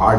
8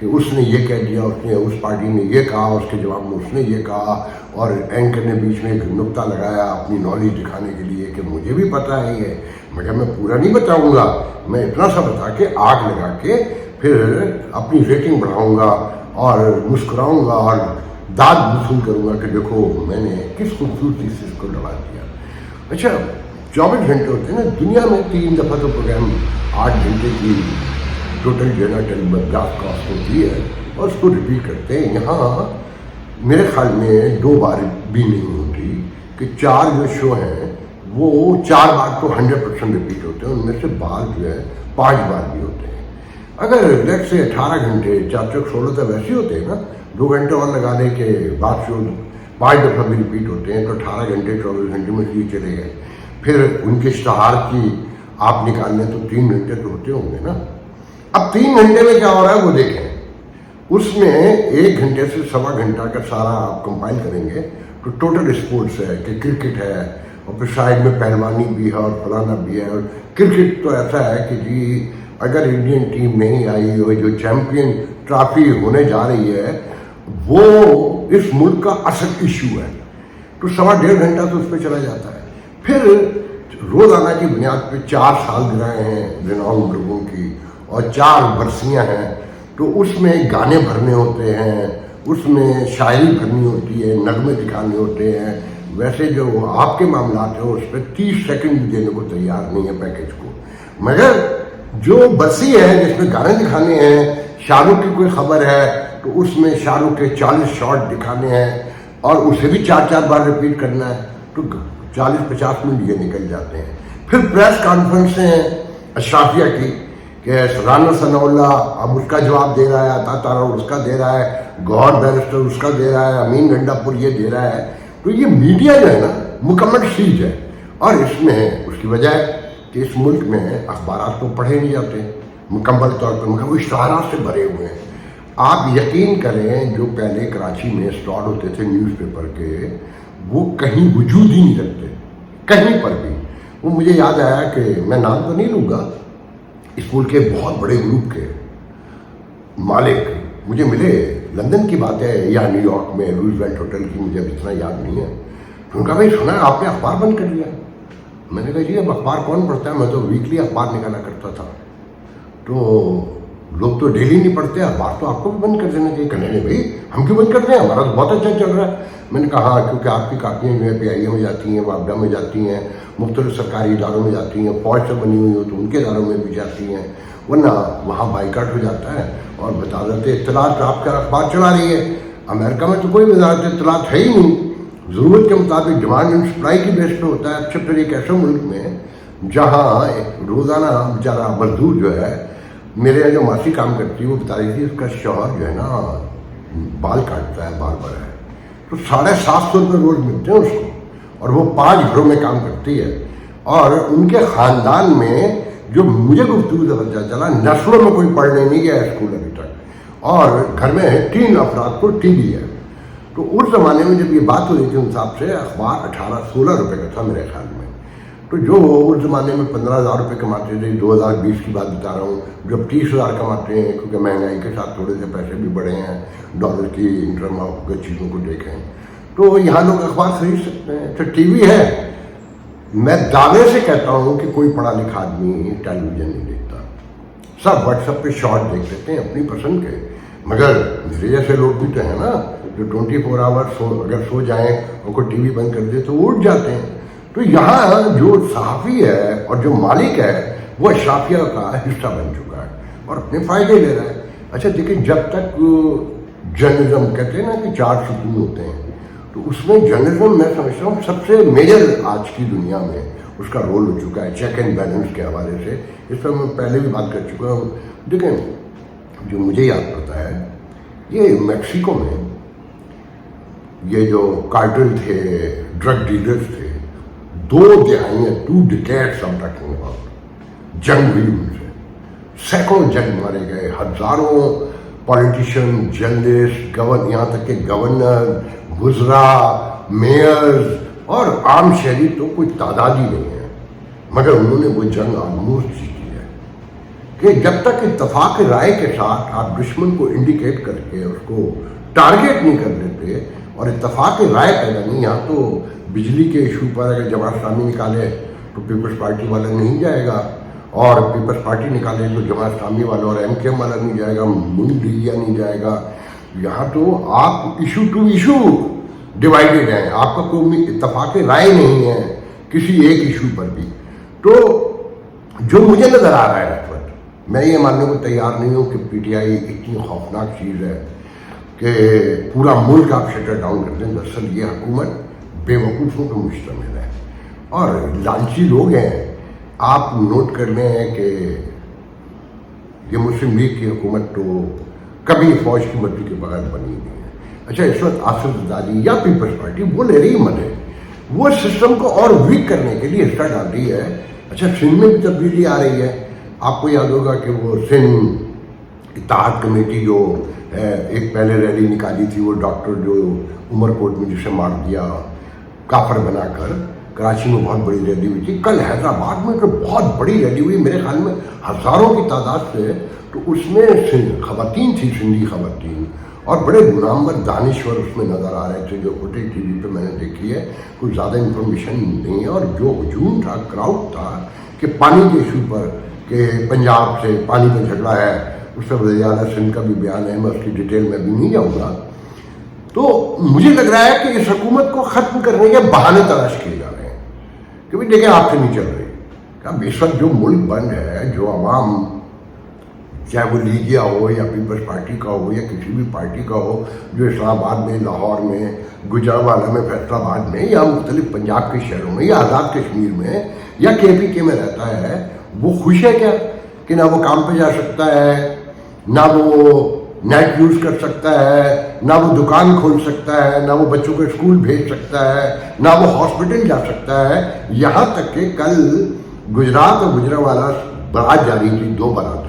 کہ اس نے یہ کہہ دیا, اس نے اس پارٹی نے یہ کہا, اس کے جواب میں اس نے یہ کہا, اور اینکر نے بیچ میں ایک نقطہ لگایا اپنی نالج دکھانے کے لیے کہ مجھے بھی پتہ ہے یہ, مگر میں پورا نہیں بتاؤں گا, میں اتنا سا بتا کے آگ لگا کے پھر اپنی ریٹنگ بڑھاؤں گا اور مسکراؤں گا اور داد وصول کروں گا کہ دیکھو میں نے کس خوبصورتی سے اس کو لڑا دیا. اچھا 24 گھنٹے ہوتے ہیں نا دنیا میں, 3 دفعہ تو پروگرام 8 گھنٹے کی ٹوٹل جو ہے نا ٹیلی براڈ کاسٹ ہوتی ہے اور اس کو ریپیٹ کرتے ہیں. یہاں میرے خیال میں 2 بار بھی نہیں ہوتی کہ 4 جو شو ہیں وہ 4 بار تو 100% ریپیٹ ہوتے ہیں, ان میں سے بعض جو ہے 5 بار بھی ہوتے ہیں. اگر لیٹ سے 18 گھنٹے 4 چوک 16 تو ویسے ہی ہوتے ہیں نا, 2 گھنٹے اور لگانے کے بعد شو 5 دفعہ بھی ریپیٹ ہوتے ہیں, تو 18 گھنٹے 24 گھنٹے میں یہ چلے گئے. پھر ان کے اشتہار کی آپ نکال لیں تو 3 گھنٹے تو ہوتے ہوں گے نا. اب 3 گھنٹے میں کیا ہو رہا ہے وہ دیکھیں. اس میں 1 گھنٹے سے 1.25 گھنٹہ کا سارا آپ کمپائل کریں گے تو ٹوٹل اسپورٹس ہے کہ کرکٹ ہے, اور پھر سائڈ میں پہلوانی بھی ہے اور فلانا بھی ہے. اور کرکٹ تو ایسا ہے کہ جی اگر انڈین ٹیم نہیں آئی اور جو چیمپئن ٹرافی ہونے جا رہی ہے وہ اس ملک کا اصل ایشو ہے, تو 1.5 گھنٹہ تو اس پہ چلا جاتا ہے. پھر روزانہ کی بنیاد پہ 4 سالگرہیں ہیں رناؤنڈ لوگوں کی اور 4 برسیاں ہیں, تو اس میں گانے بھرنے ہوتے ہیں, اس میں شاعری بھرنی ہوتی ہے, نغمے دکھانے ہوتے ہیں. ویسے جو آپ کے معاملات ہیں اس پہ 30 سیکنڈ بھی دینے کو تیار نہیں ہے پیکیج کو, مگر جو برسی ہے جس میں گانے دکھانے ہیں, شاہ رخ کی کوئی خبر ہے تو اس میں شاہ رخ کے 40 شاٹ دکھانے ہیں اور اسے بھی 4 بار ریپیٹ کرنا ہے, تو 40-50 منٹ یہ نکل جاتے ہیں. پھر پریس کانفرنسیں ہیں اشرافیہ کی کہ رانا ثناء اللہ اب اس کا جواب دے رہا ہے, عطا طارق اس کا دے رہا ہے, گوہر بیرسٹر اس کا دے رہا ہے, امین گنڈا پور یہ دے رہا ہے. تو یہ میڈیا جو ہے نا مکمل چیز ہے, اور اس میں اس کی وجہ ہے کہ اس ملک میں اخبارات تو پڑھے نہیں جاتے مکمل طور پر, مگر وہ اشتہارات سے بھرے ہوئے ہیں. آپ یقین کریں جو پہلے کراچی میں اسٹال ہوتے تھے نیوز پیپر کے, وہ کہیں وجود ہی نہیں رکھتے کہیں پر بھی. وہ مجھے یاد آیا کہ میں نام تو نہیں لوں گا, اسکول کے بہت بڑے گروپ کے مالک مجھے ملے, لندن کی بات ہے یا نیو یارک میں روزویلٹ ہوٹل کی, مجھے اب اتنا یاد نہیں ہے. تو ان کا بھائی سنا ہے آپ نے اخبار بند کر دیا. میں نے کہا جی اب اخبار کون پڑھتا ہے, میں تو ویکلی اخبار نکالا کرتا تھا. تو لوگ تو ڈیلی نہیں پڑھتے, اخبار تو آپ کو بھی بند کر دینا چاہیے. کہنے نہیں بھائی ہم کیوں بند کرتے ہیں, ہمارا تو بہت اچھا چل رہا ہے. میں نے کہا ہاں کیونکہ آپ کی کاپیاں جو ہے PIA میں جاتی ہیں, وابڈا میں جاتی ہیں, مختلف سرکاری اداروں میں جاتی ہیں, فوج سے بنی ہوئی ہو تو ان کے اداروں میں بھی جاتی ہیں, ورنہ وہاں بائیکاٹ ہو جاتا ہے. اور وزارت اطلاعات آپ کا اخبار چلا رہی ہے. امریکہ میں تو کوئی وزارت اطلاعات ہے ہی نہیں, ضرورت کے مطابق ڈیمانڈ اینڈ سپلائی کی بیس پہ ہوتا ہے. اچھا پھر ایک ایسے ملک میں جہاں روزانہ بیچارہ مزدور جو ہے, میرے یہاں جو ماسی کام کرتی ہے وہ بتا رہی تھی اس کا شوہر جو ہے نا بال کاٹتا ہے, باربر ہے, تو 750 روپے روز ملتے ہیں اس کو, اور وہ 5 گھروں میں کام کرتی ہے. اور ان کے خاندان میں جو مجھے گفتگو سے پتہ چلا نسلوں میں کوئی پڑھنے نہیں گیا اسکول ابھی تک, اور گھر میں 3 افراد کو TB ہے. تو اس زمانے میں جب یہ بات ہو رہی تھی ان صاحب سے, اخبار 18-16 روپے کا تھا میرے خیال میں. تو جو اس زمانے میں 15,000 روپے کماتے تھے, 2020 کی بات بتا رہا ہوں, جب 30,000 کماتے ہیں کیونکہ مہنگائی کے ساتھ تھوڑے سے پیسے بھی بڑھے ہیں, ڈالر کی انٹرم آف چیزوں کو دیکھیں تو یہاں لوگ اخبار خرید سکتے ہیں. تو ٹی وی ہے, میں دعوے سے کہتا ہوں کہ کوئی پڑھا لکھا آدمی ٹیلی ویژن نہیں دیکھتا, سب واٹس ایپ پہ شارٹ دیکھ لیتے ہیں اپنی پسند کے. مگر میرے جیسے لوگ بھی تو ہیں نا جو 24 آور اگر سو جائیں ان کو ٹی وی بند کر دے تو وہ اٹھ جاتے ہیں. تو یہاں جو صحافی ہے اور جو مالک ہے وہ اشرافیہ کا حصہ بن چکا ہے اور اپنے فائدے لے رہا ہے. اچھا دیکھیں, جب تک جرنلزم کہتے ہیں نا کہ 4 ستون ہوتے ہیں, تو اس میں جرنلزم میں سمجھتا ہوں سب سے میجر آج کی دنیا میں اس کا رول ہو چکا ہے چیک اینڈ بیلنس کے حوالے سے. اس پر میں پہلے بھی بات کر چکا ہوں. دیکھیں جو مجھے یاد پڑتا ہے, یہ میکسیکو میں یہ جو کارٹل تھے, ڈرگ ڈیلرز تھے, 2 دہائیاں 2 ڈیکیڈز ہم ٹاکنگ اباؤٹ, جنگ ہوئی ان سے, سینکڑوں جنگ مارے گئے, ہزاروں پولیٹیشین, جرنلسٹ, یہاں تک کہ گورنر, وزراء, میئرز اور عام شہری تو کوئی تعداد ہی نہیں ہے, مگر انہوں نے وہ جنگ آلموسٹ جیتی ہے. کہ جب تک اتفاق رائے کے ساتھ آپ دشمن کو انڈیکیٹ کر کے اس کو ٹارگیٹ نہیں کر لیتے اور اتفاق رائے پیدا نہیں. یہاں تو بجلی کے ایشو پر اگر جماعت اسلامی نکالے تو پیپلز پارٹی والا نہیں جائے گا, اور پیپلز پارٹی نکالے تو جماعت اسلامی والا اور ایم کے ایم والا نہیں جائے گا, نون لیگیا نہیں جائے گا. یہاں تو آپ ایشو ٹو ایشو ڈیوائیڈڈ ہیں, آپ کا کوئی اتفاق رائے نہیں ہے کسی ایک ایشو پر بھی. تو جو مجھے نظر آ رہا ہے اس وقت, میں یہ ماننے کو تیار نہیں ہوں کہ پی ٹی آئی اتنی خوفناک چیز ہے کہ پورا ملک آپ شٹر ڈاؤن کر دیں. دراصل یہ حکومت بے وقوفوں پہ مشتمل ہے اور لالچی لوگ ہیں. آپ نوٹ کر لیں کہ یہ مسلم لیگ کی حکومت تو کبھی فوج کی مرضی کے بغیر بنی نہیں ہے. اچھا اس وقت آصف زرداری یا پیپلز پارٹی وہ لے رہی مدد, وہ سسٹم کو اور ویک کرنے کے لیے حصہ ڈال رہی ہے. اچھا سندھ میں بھی تبدیلی آ رہی ہے. آپ کو یاد ہوگا کہ وہ سندھ اتحاد کمیٹی جو ہے, ایک پہلے ریلی نکالی تھی, وہ ڈاکٹر جو عمر کوٹ میں جسے مار دیا کافر بنا کر, کراچی میں بہت بڑی ریلی ہوئی تھی. کل حیدرآباد میں تو بہت بڑی ریلی ہوئی, میرے خیال میں ہزاروں کی تعداد سے. تو اس میں خواتین تھی, سندھی خواتین, اور بڑے نامور دانشور اس میں نظر آ رہے تھے جو فوٹیج ٹی وی پہ میں نے دیکھی ہے. کوئی زیادہ انفارمیشن نہیں ہے. اور جو ہجوم تھا, کراؤڈ تھا کہ پانی کے ایشو پر کہ پنجاب سے پانی کا جھگڑا ہے, اس سے وزیر اعلیٰ سندھ کا بھی بیان ہے, میں اس کی ڈیٹیل میں بھی نہیں جاؤں گا. تو مجھے لگ رہا ہے کہ اس حکومت کو ختم کرنے کے بہانے تلاش کیے جا رہے ہیں کہ بھائی دیکھیں آپ سے نہیں چل رہی. اب اس وقت جو ملک بند ہے, جو عوام چاہے وہ لیگیا ہو یا پیپلز پارٹی کا ہو یا کسی بھی پارٹی کا ہو, جو اسلام آباد میں, لاہور میں, گجرانوالہ میں, فیصل آباد میں یا مختلف پنجاب کے شہروں میں یا آزاد کشمیر میں یا کے پی کے میں رہتا ہے, وہ خوش ہے کیا کہ نہ وہ کام پہ جا سکتا ہے, نہ وہ نیٹ یوز کر سکتا ہے, نہ وہ دکان کھول سکتا ہے, نہ وہ بچوں کو اسکول بھیج سکتا ہے, نہ وہ ہاسپٹل جا سکتا ہے. یہاں تک کہ کل گجرات اور گجرانوالہ بارات جاری تھی, 2 باراتیں,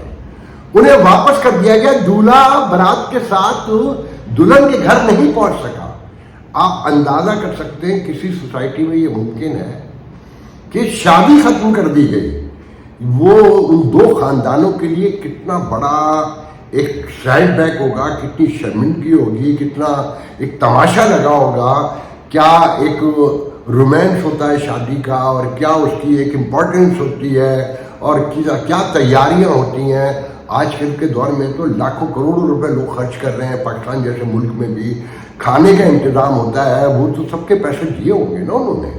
انہیں واپس کر دیا گیا. دولہا برات کے ساتھ دلہن کے گھر نہیں پہنچ سکا. آپ اندازہ کر سکتے ہیں کسی سوسائٹی میں یہ ممکن ہے کہ شادی ختم کر دی گئی. وہ ان 2 خاندانوں کے لیے کتنا بڑا ایک سیٹ بیک ہوگا, کتنی شرمندگی ہوگی, کتنا ایک تماشا لگا ہوگا. کیا ایک رومانس ہوتا ہے شادی کا, اور کیا اس کی ایک امپورٹنس ہوتی ہے, اور کیا تیاریاں ہوتی ہیں. آج کل کے دور میں تو لاکھوں کروڑوں روپے لوگ خرچ کر رہے ہیں. پاکستان جیسے ملک میں بھی کھانے کا انتظام ہوتا ہے, وہ تو سب کے پیسے دیے ہوں گے نا انہوں نے,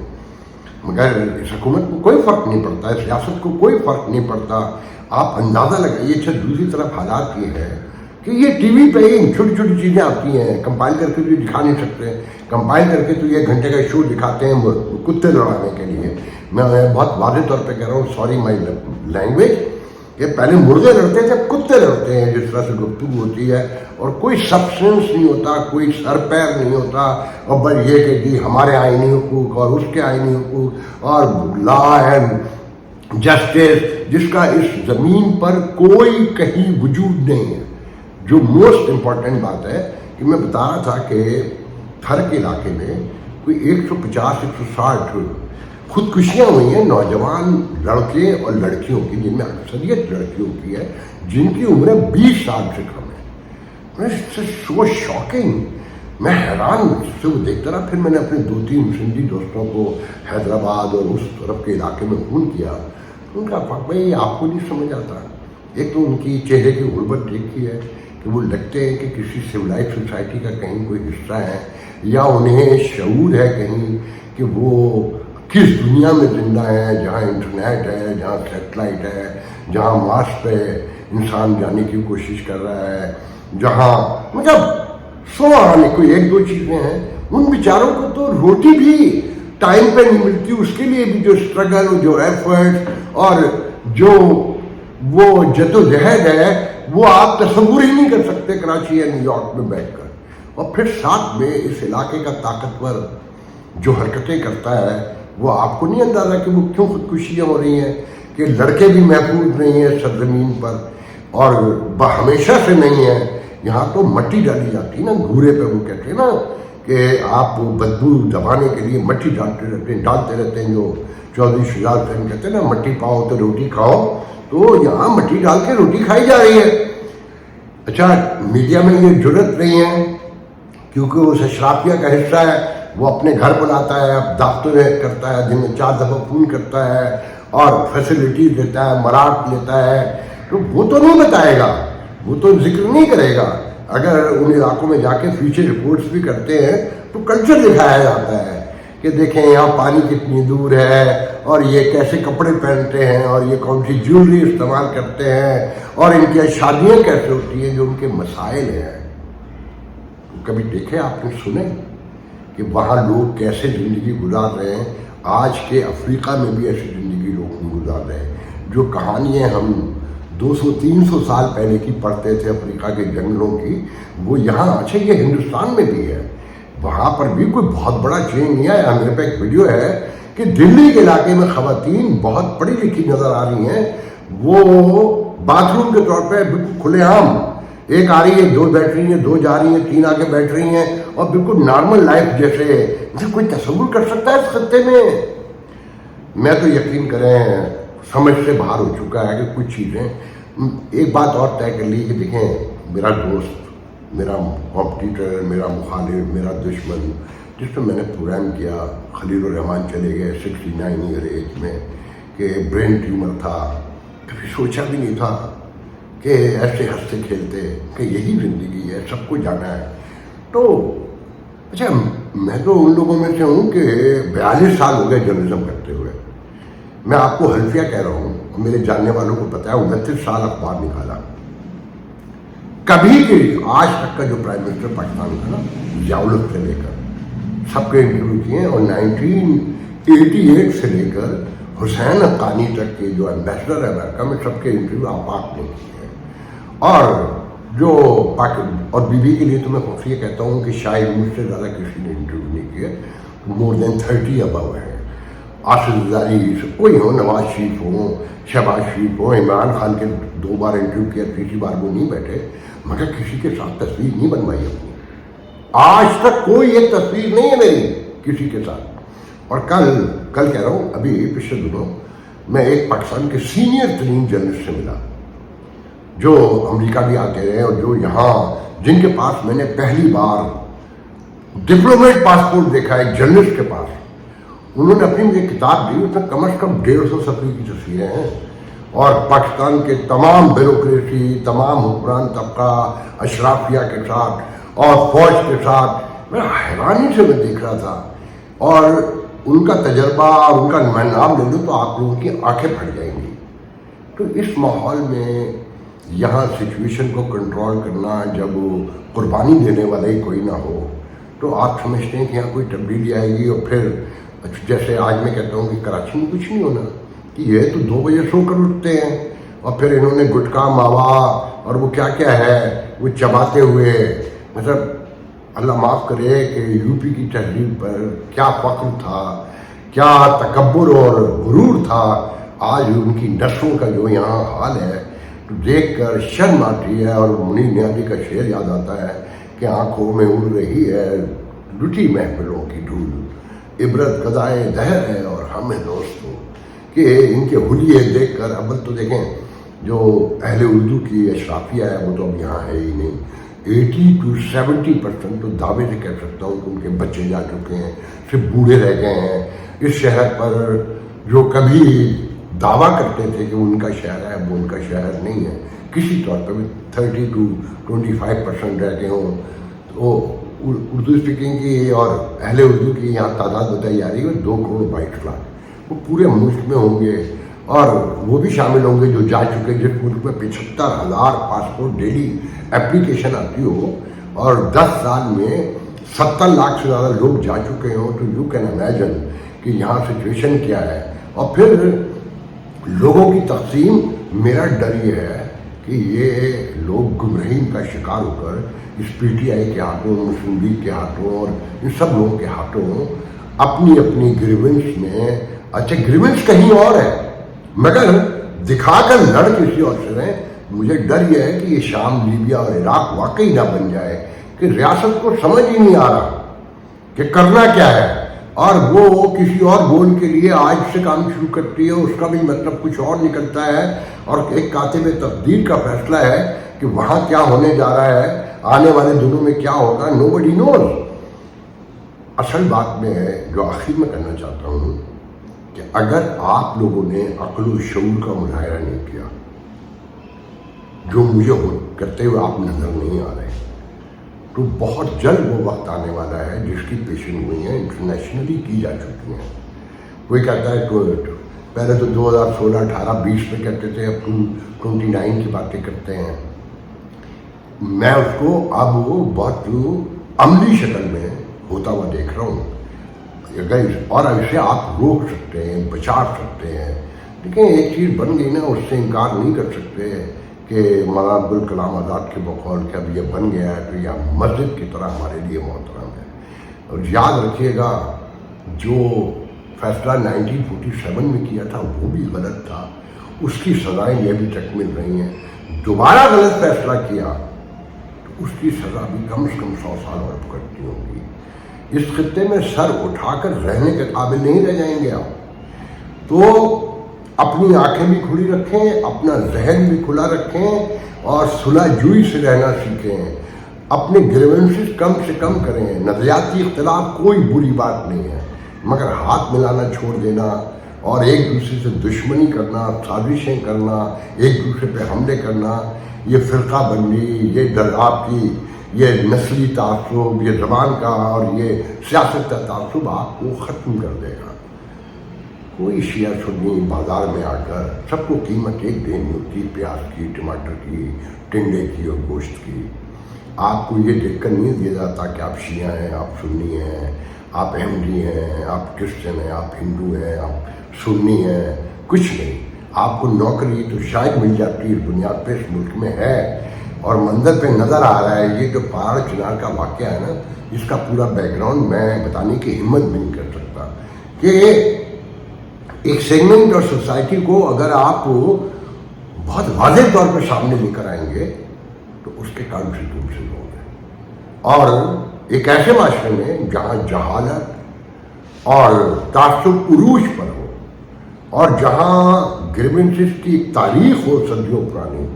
مگر اس حکومت کو کوئی فرق نہیں پڑتا, اس سیاست کو کوئی فرق نہیں پڑتا. آپ اندازہ لگائیے. اچھا دوسری طرف حالات یہ ہے کہ یہ ٹی وی پہ چھوٹی چھوٹی چیزیں آتی ہیں, کمپائل کر کے تو دکھا نہیں سکتے. کمپائل کر کے تو 1 گھنٹے کا شو دکھاتے ہیں کتے لڑانے کے لیے. میں بہت واضح طور پہ کہہ رہا ہوں, سوری مائی لینگویج, کہ پہلے مرغے لڑتے تھے, کتے لڑتے ہیں. جس طرح سے گفتگو ہوتی ہے اور کوئی سبسٹنس نہیں ہوتا, کوئی سر پیر نہیں ہوتا, اور بس یہ کہ جی ہمارے آئینی حقوق اور اس کے آئینی حقوق اور لا اینڈ جسٹس, جس کا اس زمین پر کوئی کہیں وجود نہیں ہے. جو موسٹ امپورٹنٹ بات ہے کہ میں بتا رہا تھا کہ تھر کے علاقے میں کوئی 150-160 خودکشیاں ہوئی ہیں نوجوان لڑکے اور لڑکیوں کی, جن میں اکثریت لڑکیوں کی ہے جن کی عمریں 20 سال سے کم ہے. سو شاکنگ, میں حیران سے وہ دیکھتا رہا. پھر میں نے اپنے 2-3 سندھی دوستوں کو حیدرآباد اور اس طرف کے علاقے میں فون کیا. ان کا بھائی آپ کو نہیں سمجھ آتا. ایک تو ان کی چہرے کی غربت دیکھی ہے کہ وہ لگتے ہیں کہ کسی سویلائز سوسائٹی کا کہیں کوئی حصہ ہے, یا انہیں شعور ہے کہیں کہ وہ کس دنیا میں زندہ ہے جہاں انٹرنیٹ ہے, جہاں سیٹلائٹ ہے, جہاں مارس پہ انسان جانے کی کوشش کر رہا ہے, جہاں مطلب آنے کوئی 1-2 چیزیں ہیں. ان بیچاروں کو تو روٹی بھی ٹائم پہ نہیں ملتی. اس کے لیے بھی جو اسٹرگل, جو ایفرٹ اور جو وہ جدوجہد ہے وہ آپ تصور ہی نہیں کر سکتے کراچی یا نیو یارک میں بیٹھ کر. اور پھر ساتھ میں اس علاقے کا طاقتور جو حرکتیں کرتا ہے, وہ آپ کو نہیں اندازہ کہ وہ کیوں خودکشیاں ہو رہی ہیں, کہ لڑکے بھی محفوظ نہیں ہیں سرزمین پر, اور ہمیشہ سے نہیں ہیں. یہاں تو مٹی ڈالی جاتی ہے نا گھورے پہ, وہ کہتے ہیں نا کہ آپ بدبو دبانے کے لیے مٹی ڈالتے رہتے ہیں. جو چودھری شجاعت خان کہتے ہیں نا, مٹی پاؤ تو روٹی کھاؤ. تو یہاں مٹی ڈال کے روٹی کھائی جا رہی ہے. اچھا میڈیا میں یہ جرت نہیں ہے کیونکہ وہ اشرافیہ کا حصہ ہے, وہ اپنے گھر بلاتا ہے, دفتر کرتا ہے, دن میں 4 دفعہ فون کرتا ہے اور فیسلٹیز دیتا ہے, مراٹ لیتا ہے, تو وہ تو نہیں بتائے گا, وہ تو ذکر نہیں کرے گا. اگر ان علاقوں میں جا کے فیچر رپورٹس بھی کرتے ہیں تو کلچر دکھایا جاتا ہے کہ دیکھیں یہاں پانی کتنی دور ہے, اور یہ کیسے کپڑے پہنتے ہیں, اور یہ کون سی جیولری استعمال کرتے ہیں, اور ان کی شادیاں کیسے ہوتی ہیں, جو ان کے مسائل ہیں. کبھی دیکھے آپ نے سنے کہ وہاں لوگ کیسے زندگی گزار رہے ہیں؟ آج کے افریقہ میں بھی ایسی زندگی لوگ نہیں گزار رہے ہیں. جو کہانیاں ہم 200-300 سال پہلے کی پڑھتے تھے افریقہ کے جنگلوں کی, وہ یہاں اچھا یہ ہندوستان میں بھی ہے, وہاں پر بھی کوئی بہت بڑا چینج نہیں آیا. میرے پہ ایک ویڈیو ہے کہ دلی کے علاقے میں خواتین بہت پڑھی لکھی نظر آ رہی ہیں, وہ باتھ روم کے طور پہ بالکل کھلے عام, ایک آ رہی ہے, 2 بیٹھ رہی ہیں, 2 جا رہی ہیں, 3 آگے بیٹھ رہی ہیں, اور بالکل نارمل لائف جیسے کوئی تصور کر سکتا ہے اس خطے میں؟ میں تو یقین کریں سمجھ سے باہر ہو چکا ہے کہ کچھ چیزیں. ایک بات اور طے کر لی کہ دیکھیں, میرا دوست, میرا کمپٹیٹر, میرا مخالف, میرا دشمن, جس میں نے پروگرام کیا, خلیل الرحمان چلے گئے 69 ایئر ایج میں, کہ برین ٹیومر تھا, کبھی سوچا بھی نہیں تھا کہ ایسے ہنستے کھیلتے کہ یہی زندگی ہے, سب کو جانا ہے. تو اچھا میں تو ان لوگوں میں سے ہوں کہ 42 سال ہو گئے جرنلزم کرتے ہوئے. میں آپ کو حلفیہ کہہ رہا ہوں, میرے جاننے والوں کو پتہ ہے, 29 سال اخبار نکالا. کبھی کے آج تک کا جو پرائم منسٹر پاکستان کا نا, ضیاء الحق سے لے کر سب کے انٹرویو کیے, اور 1988 سے لے کر حسین حقانی تک کے جو ایمبیسڈر ہے امریکہ میں, سب کے انٹرویو آپاک نے کیے ہیں. اور جو اور بی بی کے لیے تو میں یہ کہتا ہوں کہ شاید مجھ سے زیادہ کسی نے انٹرویو نہیں کیے, مور دین 30 ابو ہیں. آصف زاری سے کوئی ہو, نواز شریف ہوں, شہباز شریف ہوں, عمران خان کے 2 بار انٹرویو کیا, تیسری بار وہ نہیں بیٹھے, مگر کسی کے ساتھ تصویر نہیں بنوائی اپنی. آج تک کوئی ایک تصویر نہیں ہے میری کسی کے ساتھ. اور کل کہہ رہا ہوں, ابھی پچھلے دنوں میں ایک پاکستان کے سینئر ترین جرنلسٹ سے ملا, جو امریکہ بھی آتے رہے, اور جو یہاں جن کے پاس میں نے پہلی بار ڈپلومیٹ پاسپورٹ دیکھا ایک جرنلسٹ کے پاس. انہوں نے اپنی مجھے کتاب دی, اس میں کم از کم 150 صفحے کی تصویریں ہیں, اور پاکستان کے تمام بیوروکریسی, تمام حکمران طبقہ, اشرافیہ کے ساتھ اور فوج کے ساتھ. میں حیرانی سے میں دیکھ رہا تھا, اور ان کا تجربہ اور ان کا میں نام لے لوں تو آپ لوگوں کی آنکھیں پھٹ جائیں گی. تو اس ماحول میں یہاں سچویشن کو کنٹرول کرنا, جب قربانی دینے والا ہی کوئی نہ ہو, تو آپ سمجھتے ہیں کہ یہاں کوئی تبدیلی آئے گی. اور پھر جیسے آج میں کہتا ہوں کہ کراچی میں کچھ نہیں ہونا, کہ یہ تو 2 بجے سو کر اٹھتے ہیں, اور پھر انہوں نے گٹکا, ماوا اور وہ کیا کیا ہے وہ چباتے ہوئے, مطلب اللہ معاف کرے کہ یو پی کی تہذیب پر کیا فخر تھا, کیا تکبر اور غرور تھا. آج ان کی نسلوں کا جو یہاں حال ہے تو دیکھ کر شرم آتی ہے, اور منیر نیازی کا شعر یاد آتا ہے کہ آنکھوں میں اڑ رہی ہے لٹی محفلوں کی دھول, عبرت قضائے دہر ہے اور ہمیں دوستوں, کہ ان کے حلیے دیکھ کر. اول تو دیکھیں جو اہل اردو کی اشرافیہ ہے وہ تو اب یہاں ہے ہی نہیں. 80-70% تو دعوے سے کہہ سکتا ہوں کہ ان کے بچے جا چکے ہیں, صرف بوڑھے رہ گئے ہیں. اس شہر پر جو کبھی دعویٰ کرتے تھے کہ وہ ان کا شہر ہے, وہ ان کا شہر نہیں ہے. کسی طور پر بھی 30-25% رہ گئے ہوں. تو اردو اسپیکنگ کی اور اہل اردو کی یہاں تعداد بتائی جا رہی ہے 2 کروڑ 22 لاکھ. وہ پورے ملک میں ہوں گے, اور وہ بھی شامل ہوں گے جو جا چکے. جس ملک میں 75,000 پاسپورٹ ڈیلی اپلیکیشن آتی ہو, اور 10 سال میں 70 لاکھ سے زیادہ لوگ جا چکے ہوں, تو یو کین امیجن کہ یہاں سچویشن کیا ہے. اور پھر لوگوں کی تقسیم, میرا ڈر یہ ہے کہ یہ لوگ گمراہی کا شکار ہو کر اس پی ٹی آئی کے ہاتھوں, مسلم لیگ کے ہاتھوں, اور ان سب لوگوں کے ہاتھوں اپنی اپنی گریونس میں, اچھا گریونس کہیں اور ہے مگر دکھا کر لڑ کسی اور سے رہے. مجھے ڈر یہ ہے کہ یہ شام, لیبیا اور عراق واقعی نہ بن جائے, کہ ریاست کو سمجھ ہی نہیں آ رہا کہ کرنا کیا ہے. اور وہ کسی اور گول کے لیے آج سے کام شروع کرتی ہے، اس کا بھی مطلب کچھ اور نکلتا ہے، اور ایک کاتب تقدیر کا فیصلہ ہے کہ وہاں کیا ہونے جا رہا ہے، آنے والے دنوں میں کیا ہوگا، nobody knows۔ اصل بات میں ہے جو آخر میں کہنا چاہتا ہوں کہ اگر آپ لوگوں نے عقل و شعور کا مظاہرہ نہیں کیا، جو مجھے کرتے ہوئے آپ نظر نہیں آ رہے، تو بہت جلد وہ وقت آنے والا ہے جس کی پیشن گوئیاں انٹرنیشنلی کی جا چکی ہیں۔ کوئی کہتا ہے کہ پہلے تو 2016، 18، 20 میں کہتے تھے، اب 29 کی باتیں کرتے ہیں۔ میں اس کو اب بہت عملی شکل میں ہوتا ہوا دیکھ رہا ہوں۔ اور اسے آپ روک سکتے ہیں، بچا سکتے ہیں، لیکن ایک چیز بن گئی نا، اس سے انکار نہیں کر سکتے کہ مولانا عبدالکلام آزاد کے بقول کہ اب یہ بن گیا ہے تو یہ مسجد کی طرح ہمارے لیے محترم ہے۔ اور یاد رکھیے گا جو فیصلہ 1947 میں کیا تھا وہ بھی غلط تھا، اس کی سزائیں یہ ابھی تک مل رہی ہیں۔ دوبارہ غلط فیصلہ کیا تو اس کی سزا بھی کم سے کم 100 سال اور بھگتنی ہوگی۔ اس خطے میں سر اٹھا کر رہنے کے قابل نہیں رہ جائیں گے آپ۔ تو اپنی آنکھیں بھی کھلی رکھیں، اپنا ذہن بھی کھلا رکھیں، اور صلح جوئی سے رہنا سیکھیں۔ اپنے گریونسز کم سے کم کریں۔ نظریاتی اختلاف کوئی بری بات نہیں ہے، مگر ہاتھ ملانا چھوڑ دینا اور ایک دوسرے سے دشمنی کرنا، سازشیں کرنا، ایک دوسرے پہ حملے کرنا، یہ فرقہ بندی، یہ آپ کی یہ نسلی تعصب، یہ زبان کا اور یہ سیاست کا تعصب آپ کو ختم کر دے گا۔ کوئی شیعہ سنی بازار میں آ کر سب کو قیمت ایک دینی ہوتی، پیاز کی، ٹماٹر کی، ٹنڈے کی اور گوشت کی۔ آپ کو یہ دیکھ کر نہیں دیا جاتا کہ آپ شیعہ ہیں، آپ سنی ہیں، آپ احمدی ہیں، آپ کرسچن ہیں، آپ ہندو ہیں، آپ سنی ہیں، کچھ نہیں۔ آپ کو نوکری تو شاید مل جاتی اس بنیاد پہ اس ملک میں ہے، اور منظر پہ نظر آ رہا ہے۔ یہ جو پہاڑ چنار کا واقعہ ہے نا، اس کا پورا بیک گراؤنڈ میں بتانے کی ہمت بھی نہیں کر سکتا کہ ایک سیگمنٹ اور سوسائٹی کو اگر آپ بہت واضح طور پہ سامنے لے کر آئیں گے تو اس کے کانسیکوینسز ہوں گے۔ اور ایک ایسے معاشرے میں جہاں جہالت اور تعصب عروج پر ہو، اور جہاں گریونسز کی تاریخ ہو صدیوں پرانی،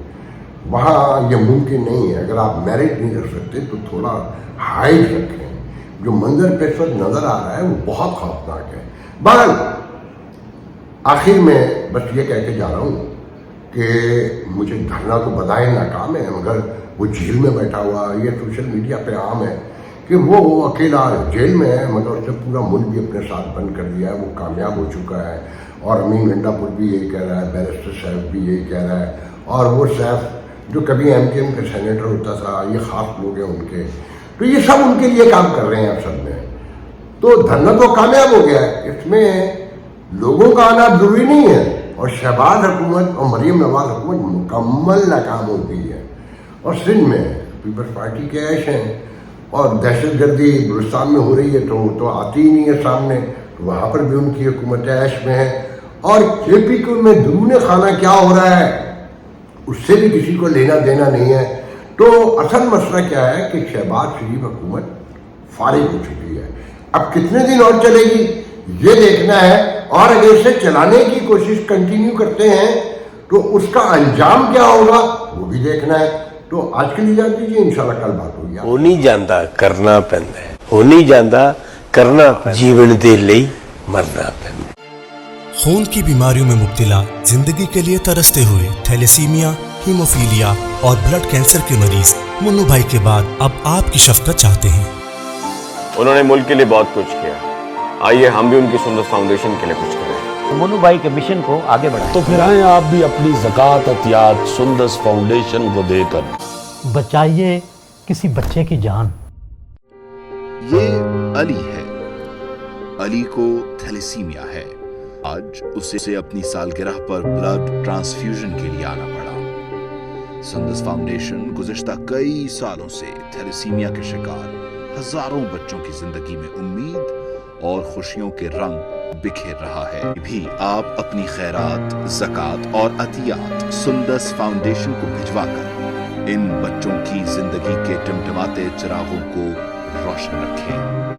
وہاں یہ ممکن نہیں ہے۔ اگر آپ میرٹ نہیں کر سکتے تو تھوڑا ہائٹ رکھیں۔ جو منظر پہ وقت نظر آ رہا ہے وہ بہت خوفناک ہے۔ بہرحال آخر میں بس یہ کہہ کے جا رہا ہوں کہ مجھے دھرنا تو بدائیں ناکام ہے، مگر وہ جیل میں بیٹھا ہوا، یہ سوشل میڈیا پہ عام ہے کہ وہ اکیلا جیل میں ہے، مگر اس نے پورا ملک بھی اپنے ساتھ بند کر دیا ہے، وہ کامیاب ہو چکا ہے۔ اور امین گنڈا پور بھی یہی کہہ رہا ہے، بیرسٹر صاحب بھی یہی کہہ رہا ہے، اور وہ سیف جو کبھی ایم کے ایم کا سینیٹر ہوتا تھا، یہ خاص لوگ ہیں ان کے، تو یہ سب ان کے لیے کام کر رہے ہیں اصل میں۔ تو دھرنا تو کامیاب ہو گیا ہے، اس میں لوگوں کا آنا ضروری نہیں ہے، اور شہباز حکومت اور مریم نواز حکومت مکمل ناکام ہو گئی ہے۔ اور سندھ میں پیپلز پارٹی کے عیش ہیں، اور دہشت گردی بلوچستان میں ہو رہی ہے تو آتی ہی نہیں ہے سامنے، وہاں پر بھی ان کی حکومت عیش میں ہے۔ اور جے پی کو میں درون خانہ کیا ہو رہا ہے اس سے بھی کسی کو لینا دینا نہیں ہے۔ تو اصل مسئلہ کیا ہے کہ شہباز شریف حکومت فارغ ہو چکی ہے، اب کتنے دن اور چلے گی یہ دیکھنا ہے، اور اگر اسے چلانے کی کوشش کنٹینیو کرتے ہیں تو اس کا انجام کیا ہوگا وہ بھی دیکھنا ہے۔ تو آج کے لیے جان دیجیے، انشاءاللہ کل بات ہوگی۔ ہو نہیں جاندا کرنا پیندا ہے، ہو نہیں جاندا کرنا پیندا، جیون دے لئی مرنا پیندا۔ خون کی بیماریوں میں مبتلا، زندگی کے لیے ترستے ہوئے تھیلیسیمیا، ہیموفیلیا اور بلڈ کینسر کے مریض منو بھائی کے بعد اب آپ کی شفقت چاہتے ہیں۔ انہوں نے ملک کے لیے بہت کچھ کیا، آئیے ہم بھی ان کی سندس فاؤنڈیشن کے لیے کچھ کریں، منو بھائی کے مشن کو آگے بڑھائیں۔ تو پھر آئیں آپ بھی اپنی زکوٰۃ عطیات سندس فاؤنڈیشن کو دے کر بچائیے کسی بچے کی جان۔ یہ علی ہے، علی کو تھیلیسیمیا ہے۔ آج اسے اپنی سالگرہ پر بلڈ ٹرانسفیوژن کے لیے آنا پڑا۔ سندس فاؤنڈیشن گزشتہ کئی سالوں سے تھیلیسیمیا کے شکار ہزاروں بچوں کی زندگی میں امید اور خوشیوں کے رنگ بکھیر رہا ہے۔ بھی آپ اپنی خیرات، زکوٰۃ اور عطیات سندس فاؤنڈیشن کو بھجوا کر ان بچوں کی زندگی کے ٹمٹماتے چراغوں کو روشن رکھیں۔